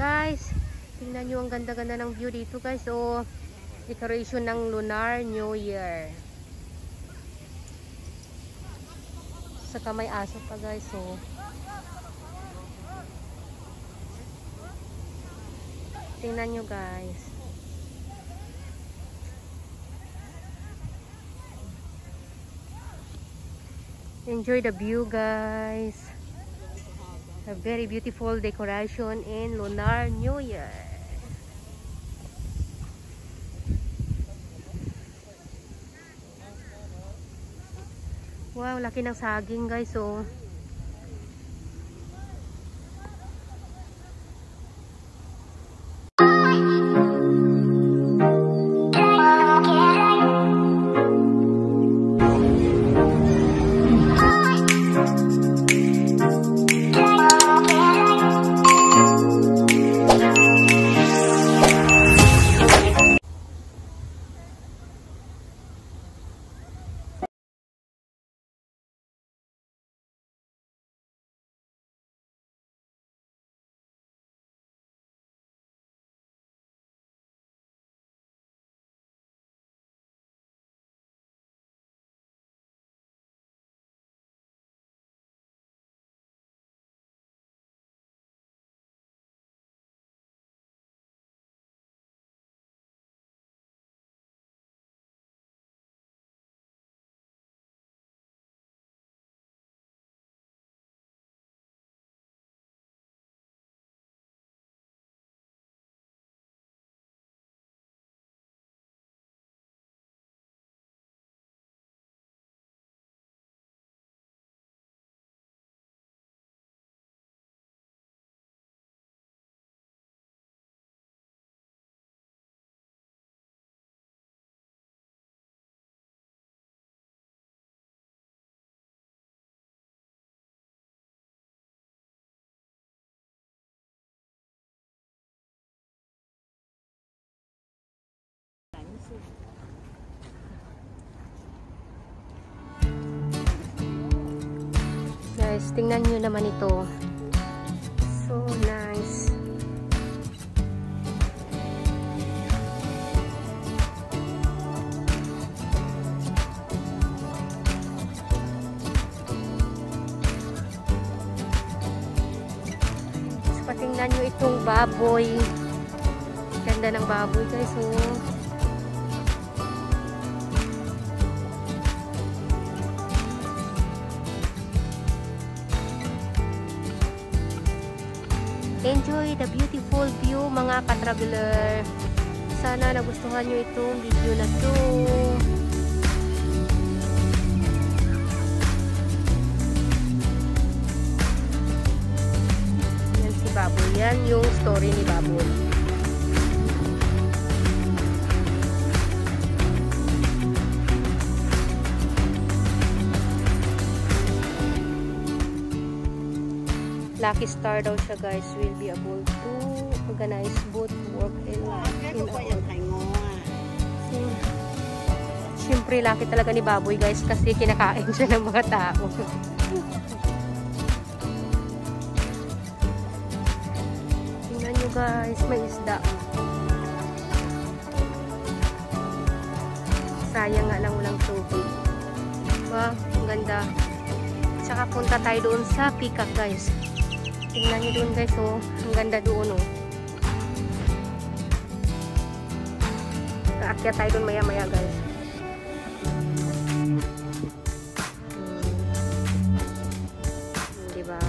Guys, tingnan nyo ang ganda-ganda ng view dito guys. So, decoration ng Lunar New Year. Saka may aso pa guys. So, tingnan nyo guys. Enjoy the view guys. A very beautiful decoration in Lunar New Year. Wow, laki ng saging guys. So, guys, tingnan nyo naman ito. So nice. So patingnan nyo itong baboy. Ganda ng baboy guys. So enjoy the beautiful view mga ka-traveler. Sana nagustuhan nyo itong video na to. Yan si Baboy. Yan yung story ni Baboy. Lucky star daw siya guys, will be able to organize both work and life in a so, syempre lucky talaga ni Baboy guys kasi kinakain siya ng mga tao. Tingnan nyo guys, may isda. Sayang nga lang walang tubig. Wow, ang ganda. Tsaka punta tayo doon sa Peacock guys. Tingnan nyo doon guys, oh. Ang ganda doon, oh. Kaakyat tayo doon maya-maya guys. Diba?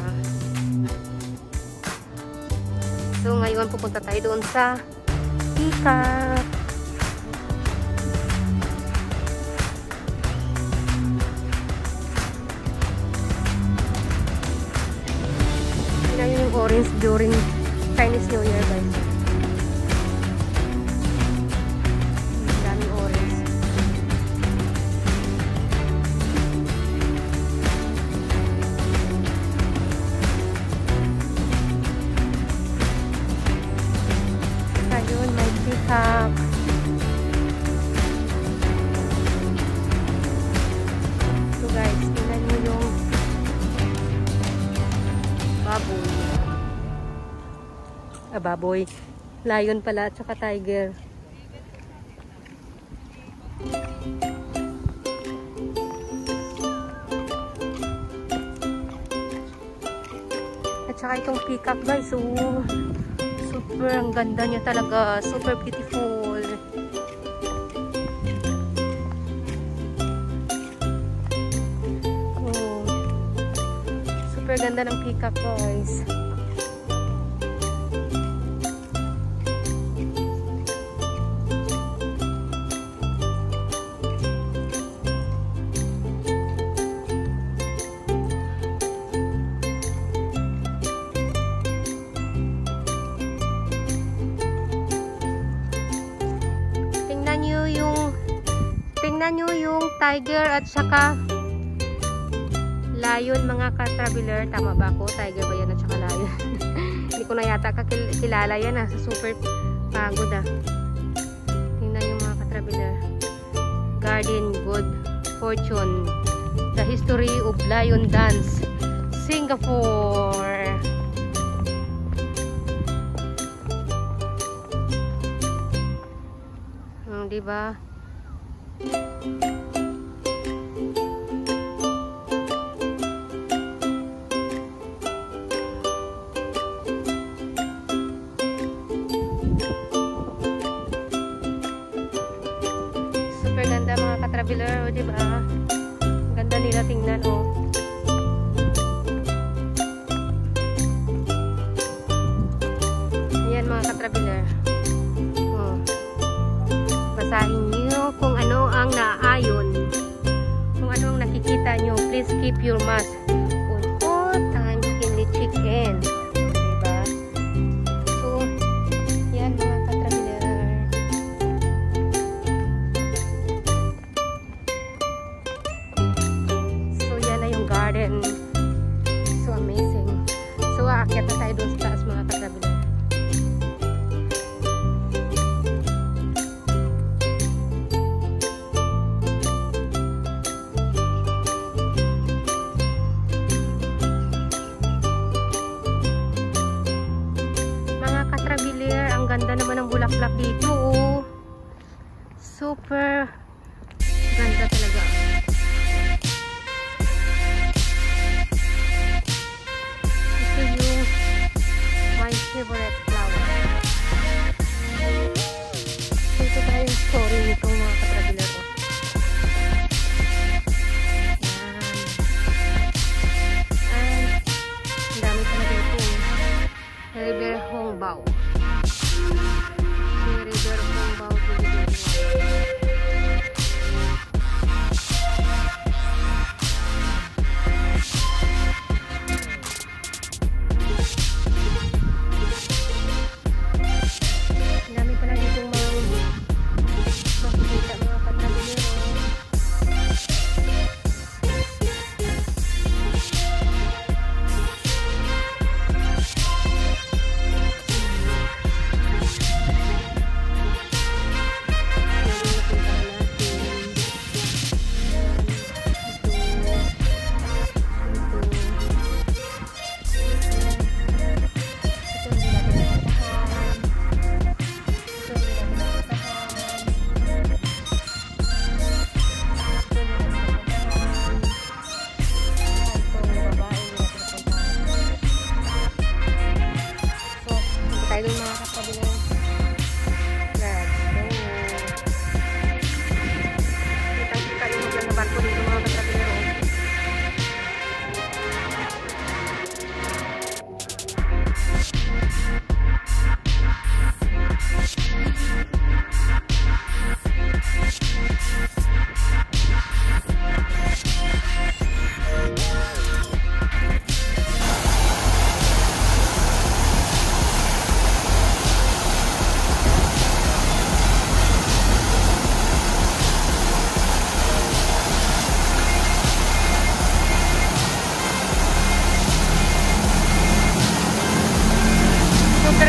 So ngayon pupunta tayo doon sa Peacock. Orange during Chinese New Year guys. Daming orange. Ayun, may peacock. So guys, tingnan nyo yung baboy. baboy. Lion pala at saka tiger. At saka itong peacock guys, super ang ganda niya talaga, super beautiful. Super ganda ng peacock guys. Tingnan nyo yung tiger at saka lion mga ka-traveler. Tama ba ako? Tiger ba yan at saka lion? Hindi ko na yata kilala yan sa super pagod Tingnan nyo mga ka-traveler. Garden Good Fortune. The History of Lion Dance. Singapore. Diba? Super ganda mga ka-traveler, diba? Ganda nila tingnan, Ayan mga ka-traveler. Basahin nyo kung ano ang naayon. Kung ano ang nakikita nyo, please keep your mask on all times in the chicken. Diba? So, yan mga ka-traveler. So, yan na yung garden. So, amazing. So, aakyat na tayo doon sa taas mga ka-traveler. Ang ganda naman ng bulaklak dito, super ganda talaga. Ito yung my favorite flower. So ito tayo yung story nito mga ka-traveler. Ang dami pala dito. River Hongbao.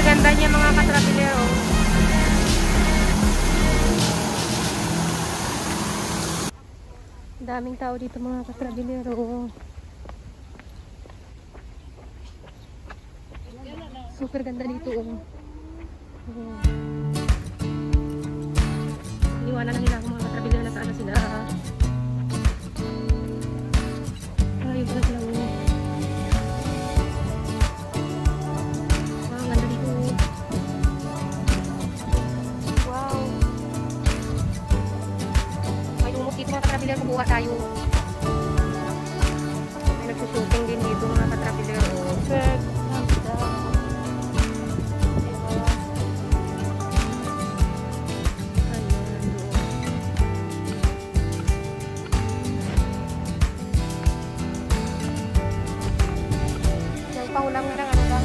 Ganda niya mga ka-traveler. Daming tao dito mga ka-traveler. Super ganda dito. Oh. Iwanan na nila ang mga traveler na sa ano sila. Ayun pala sila. Wow, ganda dito. Wow. May lumot dito mga traveler. Kubuha tayo. May nagsushooting din dito mga traveler. Oh. Perfect. Paulang na lang ano lang.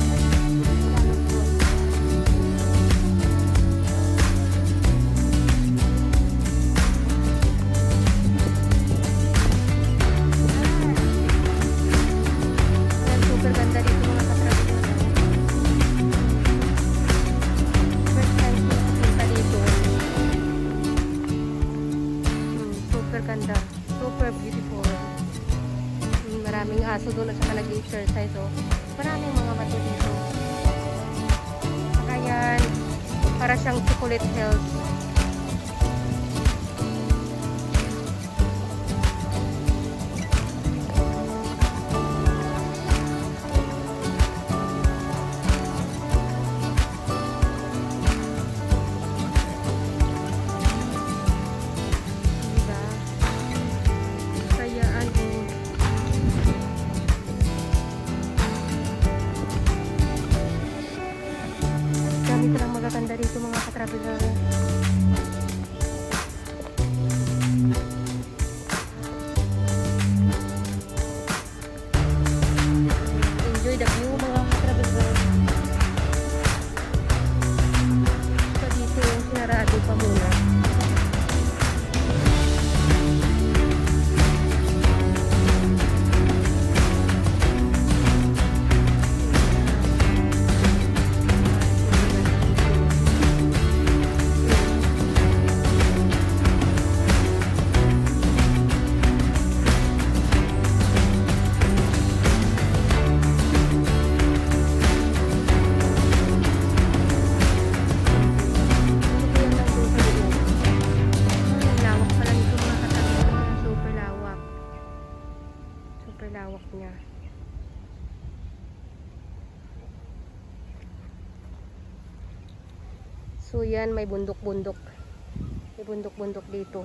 Super ganda dito mga katrabaho. First time ko nakita dito. Super ganda. Super beautiful. Maraming aso doon at saka nag-exercise. Oh. Maraming mga bato dito. Saka yan, para siyang chocolate hills. Diba? Kaya ano, dami talang magaganda dito mga katrabaho. Enjoy the view mga katrabaho. So dito yung sinarado pa muna. Lawak niya. So yan, may bundok-bundok. May bundok-bundok dito.